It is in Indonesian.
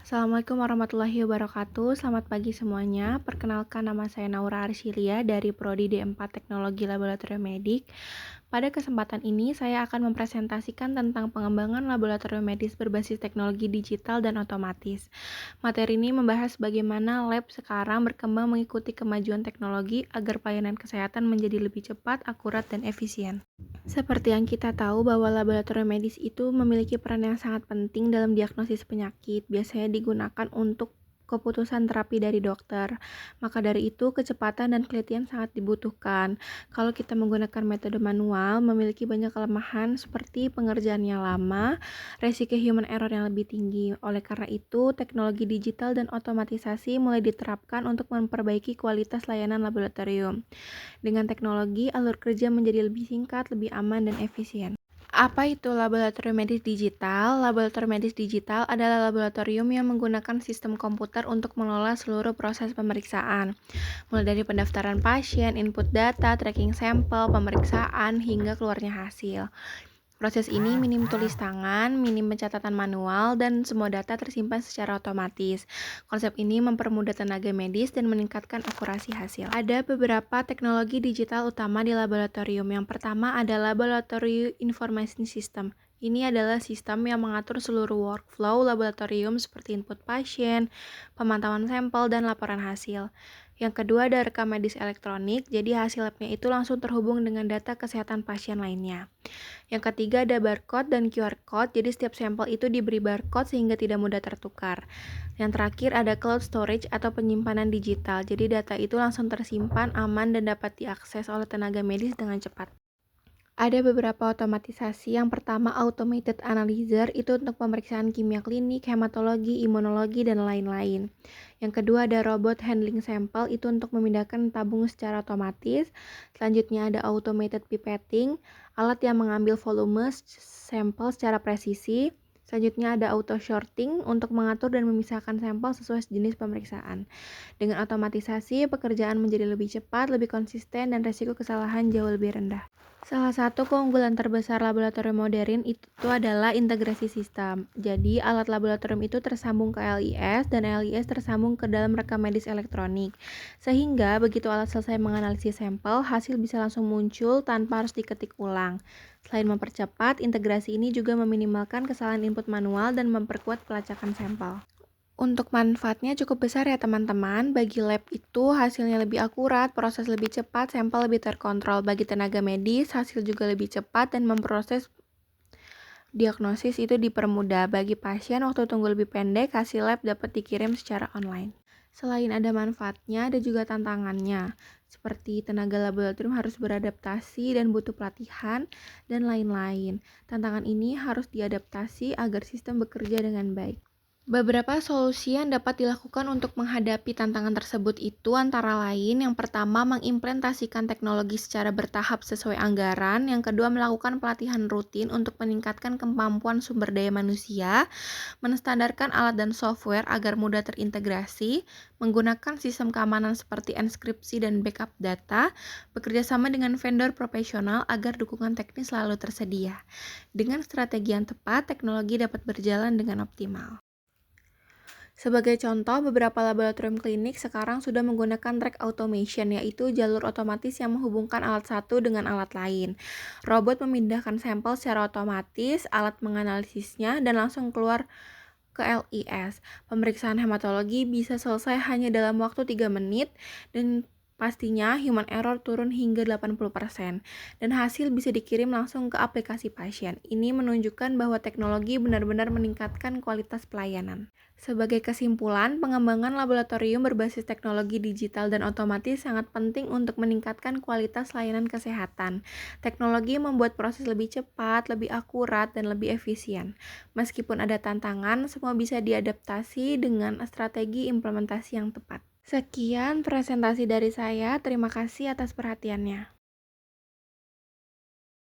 Assalamualaikum warahmatullahi wabarakatuh. Selamat pagi semuanya. Perkenalkan, nama saya Naura Arsyilia dari Prodi D4 Teknologi Laboratorium Medik. Pada kesempatan ini saya akan mempresentasikan tentang pengembangan laboratorium medis berbasis teknologi digital dan otomatis. Materi ini membahas bagaimana lab sekarang berkembang mengikuti kemajuan teknologi agar pelayanan kesehatan menjadi lebih cepat, akurat, dan efisien. Seperti yang kita tahu bahwa laboratorium medis itu memiliki peran yang sangat penting dalam diagnosis penyakit, biasanya digunakan untuk keputusan terapi dari dokter. Maka dari itu, kecepatan dan kelitian sangat dibutuhkan. Kalau kita menggunakan metode manual, memiliki banyak kelemahan seperti pengerjaannya lama, resiko human error yang lebih tinggi. Oleh karena itu, teknologi digital dan otomatisasi mulai diterapkan untuk memperbaiki kualitas layanan laboratorium. Dengan teknologi, alur kerja menjadi lebih singkat, lebih aman, dan efisien. Apa itu laboratorium medis digital? Laboratorium medis digital adalah laboratorium yang menggunakan sistem komputer untuk mengelola seluruh proses pemeriksaan, mulai dari pendaftaran pasien, input data, tracking sampel, pemeriksaan, hingga keluarnya hasil. Proses ini minim tulis tangan, minim pencatatan manual, dan semua data tersimpan secara otomatis. Konsep ini mempermudah tenaga medis dan meningkatkan akurasi hasil. Ada beberapa teknologi digital utama di laboratorium. Yang pertama adalah Laboratory Information System. Ini adalah sistem yang mengatur seluruh workflow laboratorium seperti input pasien, pemantauan sampel, dan laporan hasil. Yang kedua ada rekam medis elektronik, jadi hasil labnya itu langsung terhubung dengan data kesehatan pasien lainnya. Yang ketiga ada barcode dan QR code, jadi setiap sampel itu diberi barcode sehingga tidak mudah tertukar. Yang terakhir ada cloud storage atau penyimpanan digital, jadi data itu langsung tersimpan, aman, dan dapat diakses oleh tenaga medis dengan cepat. Ada beberapa otomatisasi. Yang pertama, automated analyzer, itu untuk pemeriksaan kimia klinik, hematologi, imunologi, dan lain-lain. Yang kedua ada robot handling sampel, itu untuk memindahkan tabung secara otomatis. Selanjutnya ada automated pipetting, alat yang mengambil volume sampel secara presisi. Selanjutnya ada auto sorting untuk mengatur dan memisahkan sampel sesuai jenis pemeriksaan. Dengan otomatisasi, pekerjaan menjadi lebih cepat, lebih konsisten, dan resiko kesalahan jauh lebih rendah. Salah satu keunggulan terbesar laboratorium modern itu adalah integrasi sistem. Jadi, alat laboratorium itu tersambung ke LIS dan LIS tersambung ke dalam rekam medis elektronik. Sehingga begitu alat selesai menganalisis sampel, hasil bisa langsung muncul tanpa harus diketik ulang. Selain mempercepat, integrasi ini juga meminimalkan kesalahan input manual dan memperkuat pelacakan sampel. Untuk manfaatnya cukup besar ya teman-teman. Bagi lab itu hasilnya lebih akurat, proses lebih cepat, sampel lebih terkontrol. Bagi tenaga medis, hasil juga lebih cepat dan memproses diagnosis itu dipermudah. Bagi pasien, waktu tunggu lebih pendek, hasil lab dapat dikirim secara online. Selain ada manfaatnya, ada juga tantangannya. Seperti tenaga laboratorium harus beradaptasi dan butuh pelatihan, dan lain-lain. Tantangan ini harus diadaptasi agar sistem bekerja dengan baik. Beberapa solusi yang dapat dilakukan untuk menghadapi tantangan tersebut itu antara lain, yang pertama mengimplementasikan teknologi secara bertahap sesuai anggaran, yang kedua melakukan pelatihan rutin untuk meningkatkan kemampuan sumber daya manusia, menstandarkan alat dan software agar mudah terintegrasi, menggunakan sistem keamanan seperti enkripsi dan backup data, bekerja sama dengan vendor profesional agar dukungan teknis selalu tersedia. Dengan strategi yang tepat, teknologi dapat berjalan dengan optimal. Sebagai contoh, beberapa laboratorium klinik sekarang sudah menggunakan track automation, yaitu jalur otomatis yang menghubungkan alat satu dengan alat lain. Robot memindahkan sampel secara otomatis, alat menganalisisnya, dan langsung keluar ke LIS. Pemeriksaan hematologi bisa selesai hanya dalam waktu 3 menit, dan pastinya human error turun hingga 80%, dan hasil bisa dikirim langsung ke aplikasi pasien. Ini menunjukkan bahwa teknologi benar-benar meningkatkan kualitas pelayanan. Sebagai kesimpulan, pengembangan laboratorium berbasis teknologi digital dan otomatis sangat penting untuk meningkatkan kualitas layanan kesehatan. Teknologi membuat proses lebih cepat, lebih akurat, dan lebih efisien. Meskipun ada tantangan, semua bisa diadaptasi dengan strategi implementasi yang tepat. Sekian presentasi dari saya. Terima kasih atas perhatiannya.